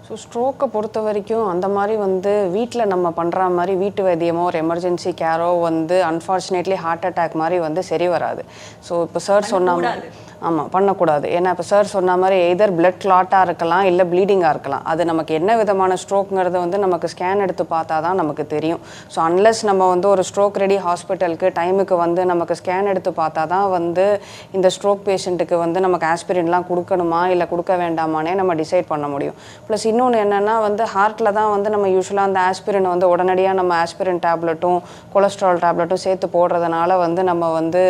ஸோ ஸ்ட்ரோக்கை பொறுத்த வரைக்கும் அந்த மாதிரி வந்து வீட்டில் நம்ம பண்ணுற மாதிரி வீட்டு வைத்தியமோ ஒரு எமர்ஜென்சி கேரோ வந்து அன்ஃபார்ச்சுனேட்லி ஹார்ட் அட்டாக் மாதிரி வந்து சரி வராது. ஸோ இப்போ சார் சொன்ன மாதிரி ஆமாம் பண்ணக்கூடாது. ஏன்னா இப்போ சார் சொன்ன மாதிரி எதர் பிளட் கிளாட்டாக இருக்கலாம் இல்லை ப்ளீடிங்காக இருக்கலாம். அது நமக்கு என்ன விதமான ஸ்ட்ரோக்குங்கிறத வந்து நமக்கு ஸ்கேன் எடுத்து பார்த்தா தான் நமக்கு தெரியும். ஸோ அன்லெஸ் நம்ம வந்து ஒரு ஸ்ட்ரோக் ரெடி ஹாஸ்பிட்டலுக்கு டைமுக்கு வந்து நமக்கு ஸ்கேன் எடுத்து பார்த்தா தான் வந்து இந்த ஸ்ட்ரோக் பேஷண்ட்டுக்கு வந்து நமக்கு ஆஸ்பிரின்லாம் கொடுக்கணுமா இல்லை கொடுக்க வேண்டாமானே நம்ம டிசைட் பண்ண முடியும். ப்ளஸ் இன்னொன்று என்னென்னா வந்து ஹார்ட்டில் தான் வந்து நம்ம யூஸ்வலாக அந்த ஆஸ்பிரின் வந்து உடனடியாக நம்ம ஆஸ்பிரின் டேப்லெட்டும் கொலஸ்ட்ரால் டேப்லெட்டும் சேர்த்து போடுறதுனால வந்து நம்ம வந்து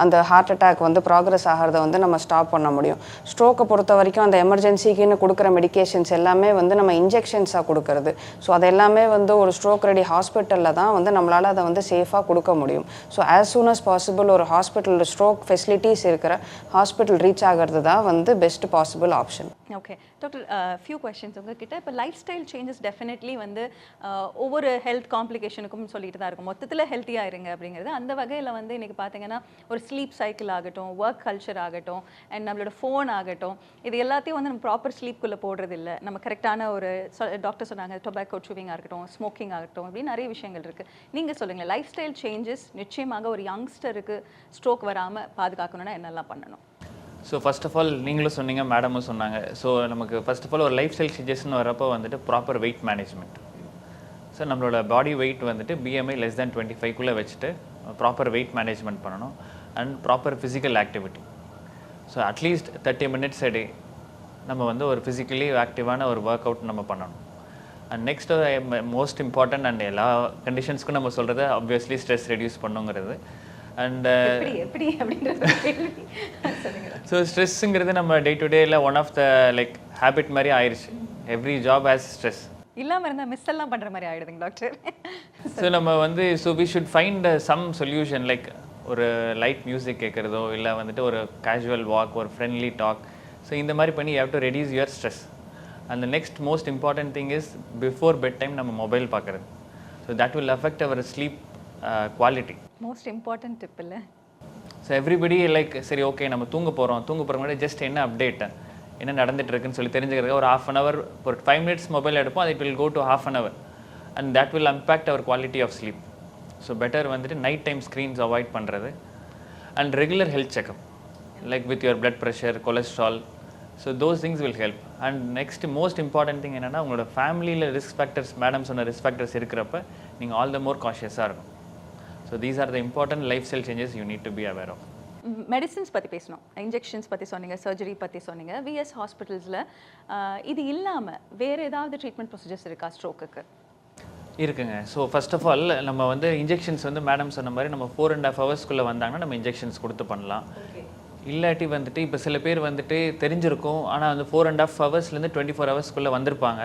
அந்த ஹார்ட் அட்டாக் வந்து ப்ராக்ரஸ் ஆகிறத வந்து நம்ம ஸ்டாப் பண்ண முடியும். ஸ்ட்ரோக்கை பொறுத்த வரைக்கும் அந்த எமர்ஜென்சிக்குன்னு கொடுக்குற மெடிகேஷன்ஸ் எல்லாமே வந்து நம்ம இன்ஜெக்ஷன்ஸாக கொடுக்கறது. ஸோ அது எல்லாமே வந்து ஒரு ஸ்ட்ரோக் ரெடி ஹாஸ்பிட்டலில் தான் வந்து நம்மளால் அதை வந்து சேஃபாக கொடுக்க முடியும். So as soon as possible ஒரு ஹாஸ்பிட்டலில் ஸ்ட்ரோக் ஃபெசிலிட்டிஸ் இருக்கிற ஹாஸ்பிட்டல் ரீச் ஆகிறது தான் வந்து best possible option.
Okay doctor, few questions உங்ககிட்ட. இப்போ லைஃப் ஸ்டைல் சேஞ்சஸ் டெஃபினெட்லி வந்து ஒவ்வொரு ஹெல்த் காம்ப்ளிகேஷனுக்கும் சொல்லிட்டு தான் இருக்கும். மொத்தத்தில் ஹெல்த்தியாக இருங்க அப்படிங்கிறது. அந்த வகையில் வந்து இன்றைக்கி பார்த்தீங்கன்னா ஒரு ஸ்லீப் சைக்கிள் ஆகட்டும், ஒர்க் கல்ச்சர் ஆகட்டும், அண்ட் நம்மளோட ஃபோன் ஆகட்டும், இது எல்லாத்தையும் வந்து நம்ம ப்ராப்பர் ஸ்லீப்குள்ளே போடுறது இல்லை. நம்ம கரெக்டான ஒரு டாக்டர் சொன்னாங்க டொபாக்கோ சூவிங் ஆகட்டும், ஸ்மோக்கிங் ஆகட்டும், அப்படின்னு நிறைய விஷயங்கள் இருக்குது. நீங்கள் சொல்லுங்கள், லைஃப் ஸ்டைல் சேஞ்சஸ் நிச்சயமாக ஒரு யங்ஸ்டருக்கு ஸ்ட்ரோக் வராமல் பாதுகாக்கணும்னா என்னெல்லாம் பண்ணணும்?
ஸோ ஃபர்ஸ்ட் ஆஃப் ஆல் நீங்களும் சொன்னீங்க, மேடமும் சொன்னாங்க. ஸோ நமக்கு ஃபர்ஸ்ட் ஆஃப் ஆல் ஒரு லைஃப் ஸ்டைல் சேஞ்சஸ்ன்னு வரப்போ வந்துட்டு ப்ராப்பர் வெயிட் மேனேஜ்மெண்ட். ஸோ நம்மளோட பாடி வெயிட் வந்துட்டு BMI less than 25 வச்சுட்டு ப்ராப்பர் வெயிட் மேனேஜ்மெண்ட் பண்ணணும். And proper physical activity. So at least 30 minutes a day நம்ம வந்து ஒரு ஃபிசிக்கலி ஆக்டிவான ஒரு ஒர்க் அவுட் நம்ம பண்ணணும். And next most important and எல்லா கண்டிஷன்ஸ்க்கும் நம்ம சொல்கிறது ஆப்வியஸ்லி ஸ்ட்ரெஸ் ரெடியூஸ் பண்ணுங்கிறது. அண்ட் ஸோ ஸ்ட்ரெஸ்ஸுங்கிறது நம்ம டே டு டேல one of the like habit மாதிரி ஆயிடுச்சு. Every job has stress.
இல்லாமல் இருந்தால் மிஸ் எல்லாம் பண்ணுற மாதிரி ஆகிடுதுங்க டாக்டர்.
ஸோ நம்ம வந்து we should find some solution, like ஒரு லைட் மியூசிக் கேட்குறதோ இல்லை வந்துட்டு ஒரு கேஷுவல் வாக், ஒரு ஃப்ரெண்ட்லி டாக். ஸோ இந்த மாதிரி பண்ணி you have to reduce your stress. And next most important thing is before bed time நம்ம மொபைல் பார்க்குறது. So that will affect our sleep quality.
Most important tip இல்லை?
So everybody like சரி okay நம்ம தூங்க போகிறோம் முன்னாடி ஜஸ்ட் என்ன update என்ன நடந்துட்டு இருக்குன்னு சொல்லி தெரிஞ்சுக்கிறதுக்கு ஒரு 1/2 hour ஒரு 5 minutes மொபைல் எடுப்போம். அது it will go to 1/2 hour and that will impact our quality of sleep. So better வந்துட்டு நைட் டைம் ஸ்க்ரீன்ஸ் அவாய்ட் பண்ணுறது. And regular health checkup like with your blood pressure, cholesterol. So those things will help. And next most important thing என்னென்னா உங்களோட ஃபேமிலியில் risk factors, madam சொன்ன risk factors இருக்கிறப்ப நீங்கள் all the more காஷியஸாக இருக்கும். So so these are the important life style changes you need to be aware of.
Medicines பற்றி பேசணும், இன்ஜெக்ஷன்ஸ் பற்றி சொன்னீங்க, சர்ஜரி பற்றி சொன்னீங்க. விஎஸ் ஹாஸ்பிட்டல்ஸில் இது இல்லாமல் வேறு ஏதாவது ட்ரீட்மெண்ட் ப்ரொசீஜர்ஸ் இருக்கா ஸ்ட்ரோக்குக்கு?
இருக்குங்க. ஸோ ஃபர்ஸ்ட் ஆஃப் ஆல் நம்ம வந்து இன்ஜெக்ஷன்ஸ் வந்து மேடம் சொன்ன மாதிரி நம்ம 4.5 ஹவர்ஸ்க்குள்ளே வந்தாங்கன்னா நம்ம இன்ஜெக்ஷன்ஸ் கொடுத்து பண்ணலாம். இல்லாட்டி வந்துட்டு இப்போ சில பேர் வந்துட்டு தெரிஞ்சிருக்கும், ஆனால் வந்து 4.5 ஹவர்ஸ்லேருந்து 24 ஹவர்ஸ்க்குள்ளே வந்திருப்பாங்க.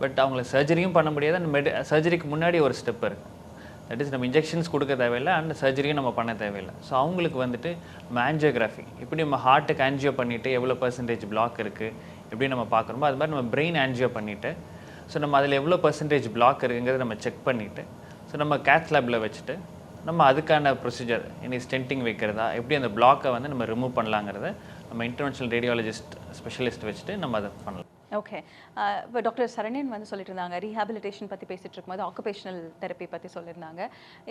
பட் அவங்கள சர்ஜரியும் பண்ண முடியாது. அந்த சர்ஜரிக்கு முன்னாடி ஒரு ஸ்டெப் இருக்குது. தட் இஸ் நம்ம இன்ஜெக்ஷன்ஸ் கொடுக்க தேவையில்லை அண்ட் சர்ஜரியும் நம்ம பண்ண தேவையில்லை. ஸோ அவங்களுக்கு வந்துட்டு நம்ம ஆஞ்சியோகிராஃபி எப்படி நம்ம ஹார்ட்டுக்கு ஆன்ஜியோ பண்ணிவிட்டு எவ்வளோ பர்சன்டேஜ் பிளாக் இருக்குது எப்படி நம்ம பார்க்குறோமோ அது மாதிரி நம்ம பிரெயின் ஆன்ஜியோ பண்ணிவிட்டு ஸோ நம்ம அதில் எவ்வளோ பர்சன்டேஜ் பிளாக் இருக்குங்கிறத நம்ம செக் பண்ணிவிட்டு ஸோ நம்ம கேத் லேபில் வச்சுட்டு நம்ம அதுக்கான ப்ரொசீஜர் இனி ஸ்டென்டிங் வைக்கிறதா எப்படி அந்த பிளாக்கை வந்து நம்ம ரிமூவ் பண்ணலாங்கிறத நம்ம இன்டர்வென்ஷனல் ரேடியாலஜிஸ்ட் ஸ்பெஷலிஸ்ட் வச்சுட்டு நம்ம அதை பண்ணலாம்.
ஓகே, இப்போ டாக்டர் சரண்யன் வந்து சொல்லிட்டு இருந்தாங்க ரீஹாபிலிட்டேஷன் பற்றி பேசிகிட்டு இருக்கும்போது ஆக்குபேஷனல் தெரப்பி பற்றி சொல்லியிருந்தாங்க.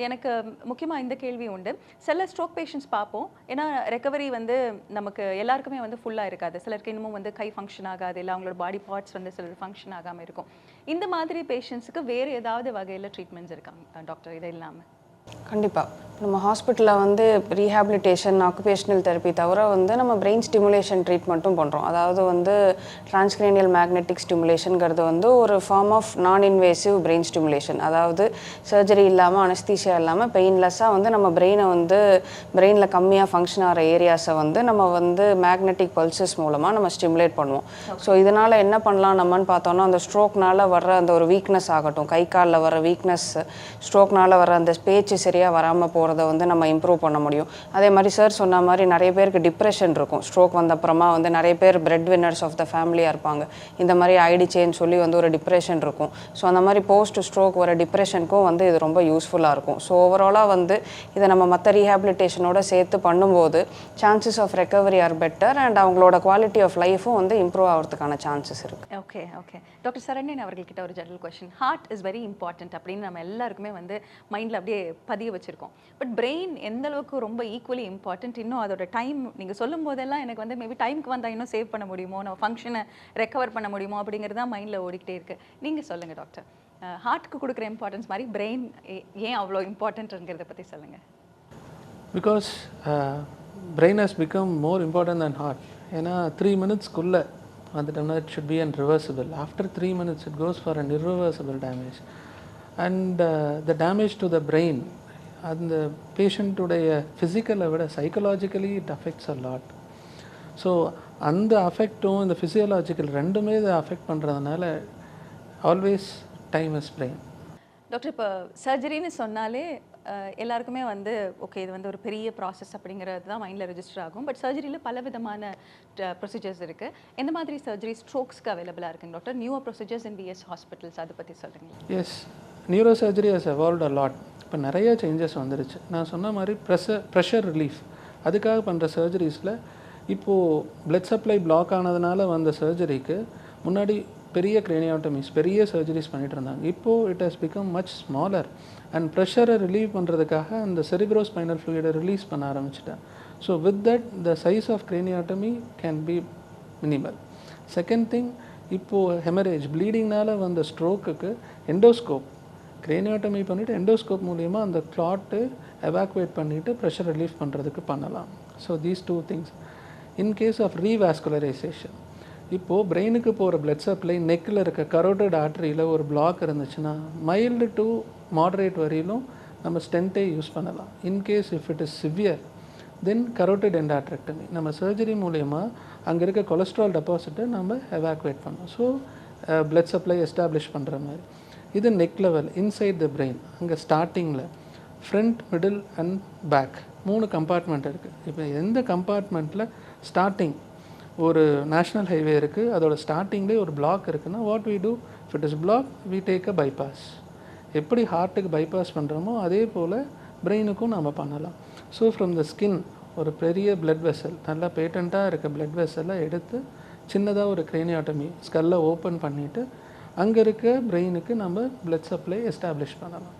எனக்கு முக்கியமாக இந்த கேள்வி உண்டு. சில ஸ்ட்ரோக் பேஷண்ட்ஸ் பார்ப்போம், ஏன்னா ரெக்கவரி வந்து நமக்கு எல்லாருக்குமே வந்து ஃபுல்லாக இருக்காது. சிலருக்கு இன்னமும் வந்து கை ஃபங்க்ஷன் ஆகாது, இல்லை அவங்களோட பாடி பார்ட்ஸ் வந்து சிலர் ஃபங்க்ஷன் ஆகாமல் இருக்கும். இந்த மாதிரி பேஷண்ட்ஸுக்கு வேறு ஏதாவது வகையில் ட்ரீட்மெண்ட்ஸ் இருக்காங்க டாக்டர் இது இல்லாமல்?
கண்டிப்பாக நம்ம ஹாஸ்பிட்டலில் வந்து ரீஹாபிலிட்டேஷன் ஆக்குபேஷனல் தெரப்பி தவிர வந்து நம்ம பிரெயின் ஸ்டிமுலேஷன் ட்ரீட்மெண்ட்டும் பண்ணுறோம். அதாவது வந்து டிரான்ஸ்கிரேனியல் மேக்னெட்டிக் ஸ்டிமுலேஷனுங்கிறது வந்து ஒரு ஃபார்ம் ஆஃப் நான் இன்வேசிவ் பிரெயின் ஸ்டிமுலேஷன். அதாவது சர்ஜரி இல்லாமல் அனஸ்தீசியா இல்லாமல் பெயின்லெஸ்ஸாக வந்து நம்ம பிரெயினை வந்து பிரெயினில் கம்மியாக ஃபங்க்ஷன் ஆகிற ஏரியாஸை வந்து நம்ம வந்து மேக்னெட்டிக் பல்சஸ் மூலமாக நம்ம ஸ்டிமுலேட் பண்ணுவோம். ஸோ இதனால் என்ன பண்ணலாம் நம்மன்னு பார்த்தோன்னா அந்த ஸ்ட்ரோக்னால் வர்ற அந்த ஒரு வீக்னஸ் ஆகட்டும், கை காலில் வர வீக்னஸ், ஸ்ட்ரோக்னால் வர அந்த பேச்சு சரியாக வராமல் போகிறத வந்து நம்ம இம்ப்ரூவ் பண்ண முடியும். அதே மாதிரி சார் சொன்ன மாதிரி நிறைய பேருக்கு டிப்ரெஷன் இருக்கும். ஸ்ட்ரோக் வந்த அப்புறமா வந்து நிறைய பேர் பிரெட் வின்னர்ஸ் ஆஃப் த ஃபேமிலியாக இருப்பாங்க. இந்த மாதிரி ஆயிடுச்சேன்னு சொல்லி வந்து ஒரு டிப்ரெஷன் இருக்கும். ஸோ அந்த மாதிரி போஸ்ட் ஸ்ட்ரோக் வர டிப்ரெஷனுக்கும் வந்து இது ரொம்ப யூஸ்ஃபுல்லாக இருக்கும். ஸோ ஓவராலாக வந்து இதை நம்ம மற்ற ரீஹாபிலிட்டேஷனோட சேர்த்து பண்ணும்போது chances of recovery are better and அவங்களோட குவாலிட்டி ஆஃப் லைஃபும் வந்து இம்ப்ரூவ் ஆகிறதுக்கான சான்சஸ் இருக்குது.
ஓகே ஓகே டாக்டர் சரண்யன் அவர்கள்கிட்ட ஒரு general question. Heart is very important அப்படின்னு நம்ம எல்லாருக்குமே வந்து மைண்டில் அப்படியே பதிய வச்சுருக்கோம். பட் பிரெயின் எந்த அளவுக்கு ரொம்ப ஈக்குவலி இம்பார்ட்டன்ட், இன்னும் அதோட டைம் நீங்கள் சொல்லும் போதெல்லாம் எனக்கு வந்து மேபி டைமுக்கு வந்தால் இன்னும் சேவ் பண்ண முடியுமோ, நம்ம ஃபங்க்ஷனை ரெக்கவர் பண்ண முடியுமோ அப்படிங்கிறது தான் மைண்டில் ஓடிக்கிட்டே இருக்குது. நீங்கள் சொல்லுங்கள் டாக்டர், ஹார்ட்டுக்கு கொடுக்குற இம்பார்ட்டன்ஸ் மாதிரி பிரெயின் ஏன் அவ்வளோ இம்பார்ட்டன்ட்ங்கிறத பற்றி சொல்லுங்கள்.
Because brain has become more important than heart. ஏன்னா 3 மினிட்ஸ்க்குள்ளே வந்துட்டோம்னா it should be reversible. After 3 minutes it goes for an irreversible damage. And the damage to the brain அந்த பேஷண்ட்டுடைய ஃபிசிக்கலை விட psychologically it affects a lot. So அந்த அஃபெக்டும் இந்த ஃபிசியலாஜிக்கல் ரெண்டுமே இதை அஃபெக்ட் பண்ணுறதுனால always time is brain.
Doctor, இப்போ சர்ஜரின்னு சொன்னாலே எல்லாருக்குமே வந்து ஓகே இது வந்து ஒரு பெரிய ப்ராசஸ் அப்படிங்கிறது தான் மைண்டில் ரெஜிஸ்டர் ஆகும். பட் சர்ஜரியில் பல விதமான ப்ரொசீஜர்ஸ் இருக்குது. எந்த மாதிரி சர்ஜரி ஸ்ட்ரோக்ஸ்க்கு அவைலபிளாக இருக்குங்க doctor? Newer procedures in VS hospitals அதை பற்றி சொல்லுங்கள்.
Yes, neurosurgery has evolved a lot. இப்போ நிறைய சேஞ்சஸ் வந்துருச்சு. நான் சொன்ன மாதிரி ப்ரெஷர் ரிலீஃப் அதுக்காக பண்ணுற சர்ஜரிஸில் இப்போது பிளட் சப்ளை பிளாக் ஆனதுனால வந்த சர்ஜரிக்கு முன்னாடி பெரிய கிரேனியாட்டமிஸ் பெரிய சர்ஜரிஸ் பண்ணிகிட்டு இருந்தாங்க. இப்போது it has become much smaller and ப்ரெஷரை ரிலீவ் பண்ணுறதுக்காக அந்த செரிப்ரோஸ்பைனல் ஃப்ளூயிடை ரிலீஸ் பண்ண ஆரம்பிச்சிட்டேன். So with that the size of craniotomy can be minimal. Second thing, இப்போது ஹெமரேஜ் ப்ளீடிங்னால் வந்த ஸ்ட்ரோக்குக்கு எண்டோஸ்கோப் கிரேனியாட்டமி பண்ணிவிட்டு எண்டோஸ்கோப் மூலிமா அந்த கிளாட்டு எவாக்குவேட் பண்ணிவிட்டு ப்ரெஷர் ரிலீஃப் பண்ணுறதுக்கு பண்ணலாம். So these 2 things. In case of revascularisation, இப்போது பிரெயினுக்கு போகிற பிளட் சப்ளை நெக்கில் இருக்க கரோட்டட் ஆர்டரியில் ஒரு பிளாக் இருந்துச்சுன்னா மைல்டு டு மாடரேட் வரையிலும் நம்ம ஸ்டென்ட்டே யூஸ் பண்ணலாம். In case if it is severe then carotid endarterectomy நம்ம சர்ஜரி மூலயமா அங்கே இருக்க கொலஸ்ட்ரால் டெபாசிட்டை நம்ம எவாக்குவேட் பண்ணோம். ஸோ பிளட் சப்ளை எஸ்டாப்ளிஷ் பண்ணுற மாதிரி. இது neck level inside the brain. அங்கே ஸ்டார்டிங்கில் front, middle and back 3 compartment இருக்குது. இப்போ எந்த கம்பார்ட்மெண்ட்டில் ஸ்டார்டிங் ஒரு நேஷ்னல் ஹைவே இருக்குது, அதோட ஸ்டார்டிங்லேயே ஒரு பிளாக் இருக்குன்னா what we do, if it is block we take a bypass. எப்படி ஹார்ட்டுக்கு பைபாஸ் பண்ணுறோமோ அதே போல் பிரெயினுக்கும் நம்ம பண்ணலாம். ஸோ ஃப்ரம் த ஸ்கின் ஒரு பெரிய பிளட் வெசல், நல்லா பேட்டண்ட்டாக இருக்க பிளட் வெசலை எடுத்து சின்னதாக ஒரு கிரேனியாட்டமி ஸ்கல்லை ஓப்பன் பண்ணிவிட்டு அங்கே இருக்க பிரெயினுக்கு நம்ம பிளட் சப்ளை எஸ்டாப்ளிஷ் பண்ணலாம்.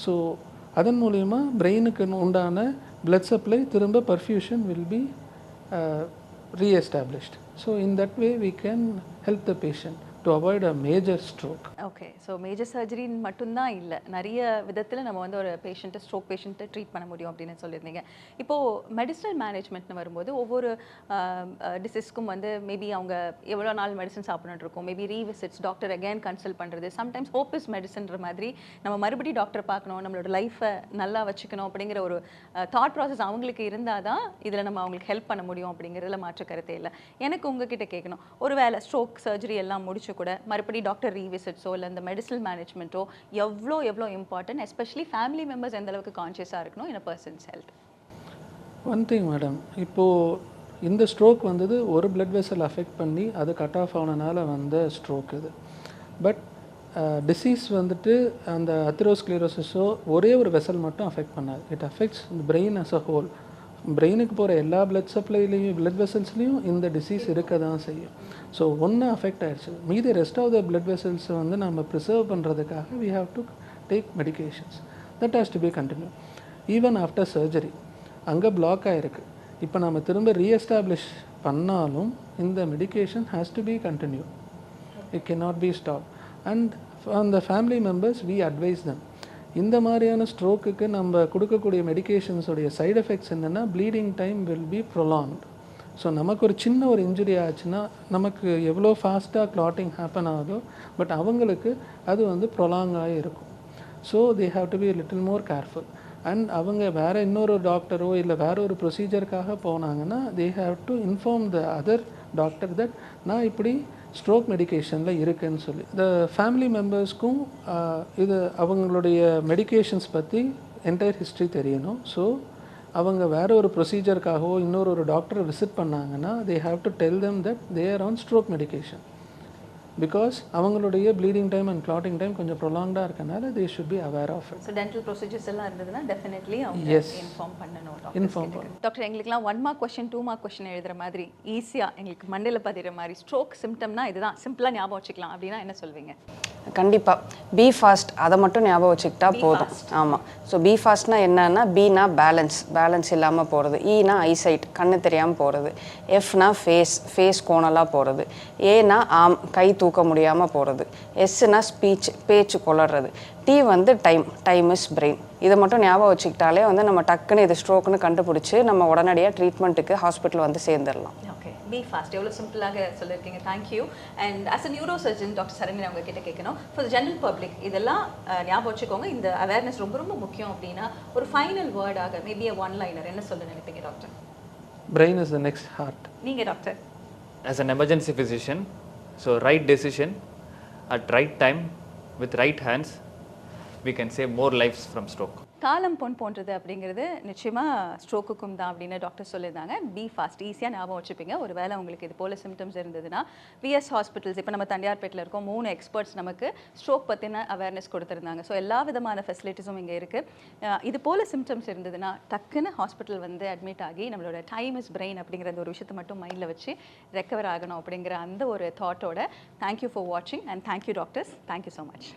ஸோ அதன் மூலயமா பிரெயினுக்கு உண்டான பிளட் சப்ளை திரும்ப perfusion will be re-established. So in that way we can help the patient. to avoid a major stroke.
Okay, so major சர்ஜரின்னு மட்டும்தான் இல்லை, நிறைய விதத்தில் நம்ம வந்து ஒரு பேஷண்ட்டை ஸ்ட்ரோக் பேஷண்ட்டை ட்ரீட் பண்ண முடியும் அப்படின்னு சொல்லியிருந்தீங்க. இப்போது மெடிசனல் மேனேஜ்மெண்ட்னு வரும்போது ஒவ்வொரு டிசீஸ்க்கும் வந்து மேபி அவங்க எவ்வளோ நாள் மெடிசன் சாப்பிட்ணுன்னு இருக்கும், மேபி ரீவிசிட்ஸ், டாக்டர் அகேன் கன்சல்ட் பண்ணுறது, சம்டைம்ஸ் ஹோப் இஸ் மெடிசன்ற மாதிரி நம்ம மறுபடியும் டாக்டர் பார்க்கணும், நம்மளோட லைஃப்பை நல்லா வச்சுக்கணும் அப்படிங்கிற ஒரு தாட் ப்ராசஸ் அவங்களுக்கு இருந்தால் தான் இதில் நம்ம அவங்களுக்கு ஹெல்ப் பண்ண முடியும் அப்படிங்கிறதுல மாற்று கருத்தே இல்லை. எனக்கு உங்ககிட்ட கேட்கணும், ஒரு வேளை ஸ்ட்ரோக் சர்ஜரி எல்லாம் முடிச்சு கூட மறுபடியும் டாக்டர் ரீவிசிட்ஸோ இல்லை இந்த மெடிசனல் மேனேஜ்மெண்ட்டோ எவ்வளோ இம்பார்ட்டன்ட், எஸ்பெஷலி ஃபேமிலி மெம்பர்ஸ் எந்த அளவுக்கு கான்ஷியஸாக இருக்கணும் in a person's health?
One thing madam, இப்போது இந்த ஸ்ட்ரோக் வந்தது ஒரு பிளட் வெசல் அஃபெக்ட் பண்ணி அது கட் ஆஃப் ஆனனால வந்த ஸ்ட்ரோக் இது. பட் டிசீஸ் வந்துட்டு அந்த அத்திரோஸ்க்ளீரோசிஸோ ஒரே ஒரு வெசல் மட்டும் அஃபெக்ட் பண்ணாது. It affects the brain as a whole. பிரெயினுக்கு போகிற எல்லா பிளட் சப்ளைலையும் பிளட் வெசல்ஸ்லையும் இந்த டிசீஸ் இருக்க தான் செய்யும். ஸோ ஒன்று அஃபெக்ட் ஆகிடுச்சு, மீதி ரெஸ்ட் ஆஃப் த பிளட் வெசல்ஸை வந்து நம்ம ப்ரிசர்வ் பண்ணுறதுக்காக we have to take medications. That has to be continue even after surgery. அங்கே பிளாக் ஆகிருக்கு, இப்போ நம்ம திரும்ப ரீஎஸ்டாப்ளிஷ் பண்ணாலும் இந்த medication has to be continue. It can not be stop. And அந்த family members we advise them. இந்த மாதிரியான ஸ்ட்ரோக்குக்கு நம்ம கொடுக்கக்கூடிய மெடிகேஷன்ஸோடைய சைடு எஃபெக்ட்ஸ் என்னென்னா bleeding time will be prolonged. So நமக்கு ஒரு சின்ன ஒரு இன்ஜுரி ஆச்சுன்னா நமக்கு எவ்வளோ ஃபாஸ்ட்டாக கிளாட்டிங் ஹேப்பன் ஆகுதோ பட் அவங்களுக்கு அது வந்து ப்ரொலாங் ஆகி இருக்கும். So they have to be little more careful. And அவங்க வேறு இன்னொரு டாக்டரோ இல்லை வேறு ஒரு ப்ரொசீஜருக்காக போனாங்கன்னா தே have to inform the other doctor that நான் இப்படி ஸ்ட்ரோக் மெடிகேஷனில் இருக்குதுன்னு சொல்லி. இந்த ஃபேமிலி மெம்பர்ஸ்க்கும் இது அவங்களுடைய மெடிகேஷன்ஸ் பற்றி என்டையர் ஹிஸ்ட்ரி தெரியணும். ஸோ அவங்க வேறு ஒரு ப்ரொசீஜருக்காகவோ இன்னொரு டாக்டரை விசிட் பண்ணாங்கன்னா they have to tell them that they are on stroke medication. Because அவங்களுடைய bleeding time and clotting time கொஞ்சம் ப்ரொலாங்டாக இருக்கனால they should be aware of it.
So dental procedures எல்லாம் இருந்ததுன்னா டெஃபினெட்லி அவங்க இன்ஃபார்ம் பண்ணணும். டாக்டர், எங்களுக்குலாம் 1 மார்க் கொஸ்டின் 2 மார்க் கொஸ்டின் எழுதுற மாதிரி ஈஸியாக எங்களுக்கு மண்டையில் பதிகிற மாதிரி ஸ்ட்ரோக் சிம்டம்னா இதுதான் சிம்பிளாக ஞாபகம் வச்சுக்கலாம் அப்படின்னா என்ன சொல்வீங்க?
கண்டிப்பாக பி ஃபாஸ்ட், அதை மட்டும் ஞாபகம் வச்சுக்கிட்டா போதும். ஆமாம். ஸோ பி ஃபாஸ்ட்னா என்னன்னா, பினா பேலன்ஸ் இல்லாமல் போகிறது, ஈனா ஐசைட் கண்ணு தெரியாமல் போகிறது, எஃப்னா ஃபேஸ் கோணலாக போகிறது, ஏனா ஆம் கை தூக்க முடியாமல் போகிறது, எஸ்னா பேச்சு கொளறது, டி வந்து டைம் இஸ் பிரெயின். இதை மட்டும் ஞாபகம் வச்சுக்கிட்டாலே வந்து நம்ம டக்குன்னு இது ஸ்ட்ரோக்குன்னு கண்டுபிடிச்சி நம்ம உடனடியாக ட்ரீட்மெண்ட்டுக்கு ஹாஸ்பிட்டல் வந்து சேர்ந்துடலாம்.
ஓகே, பி ஃபாஸ்ட் எவ்வளோ சிம்பிளாக சொல்லியிருக்கீங்க. Thank you. And as a neuro surgeon doctor Saranya அவங்க கிட்ட கேட்கணும், ஃபார் த ஜெனரல் பப்ளிக் இதெல்லாம் ஞாபகம் வச்சுக்கோங்க, இந்த அவேர்னஸ் ரொம்ப ரொம்ப முக்கியம் அப்படின்னா ஒரு ஃபைனல் வேர்டாக மேபி ஒன் லைனர் என்ன சொல்ல நினைப்பீங்க doctor?
Brain is the next heart.
நீங்கள் doctor?
As an emergency physician, so right decision at right time with right hands, we can save more lives from stroke.
காலம் பொன் போன்றது அப்படிங்கிறது நிச்சயமாக ஸ்ட்ரோக்குக்கும் தான் அப்படின்னு டாக்டர் சொல்லியிருந்தாங்க. பி ஃபாஸ்ட் ஈஸியாக ஞாபகம் வச்சுப்பீங்க. ஒரு வேளை உங்களுக்கு இது போல் சிம்டம்ஸ் இருந்ததுன்னா விஎஸ் ஹாஸ்பிட்டல்ஸ், இப்போ நம்ம தண்டையார்பேட்டில் இருக்கோம், 3 எக்ஸ்பர்ட்ஸ் நமக்கு ஸ்ட்ரோக் பற்றின அவேர்னஸ் கொடுத்துருந்தாங்க. ஸோ எல்லா விதமான ஃபெசிலிட்டிஸும் இங்கே இருக்குது. இது போல் சிம்டம்ஸ் இருந்ததுன்னா டக்குன்னு ஹாஸ்பிட்டல் வந்து அட்மிட் ஆகி நம்மளோட டைம் இஸ் பிரெயின் அப்படிங்கிற அந்த ஒரு விஷயத்தை மட்டும் மைண்டில் வச்சு ரெக்கவர் ஆகணும் அப்படிங்கிற அந்த ஒரு தாட்டோட தேங்க்யூ ஃபார் வாட்சிங் and thank you doctors. Thank you so much.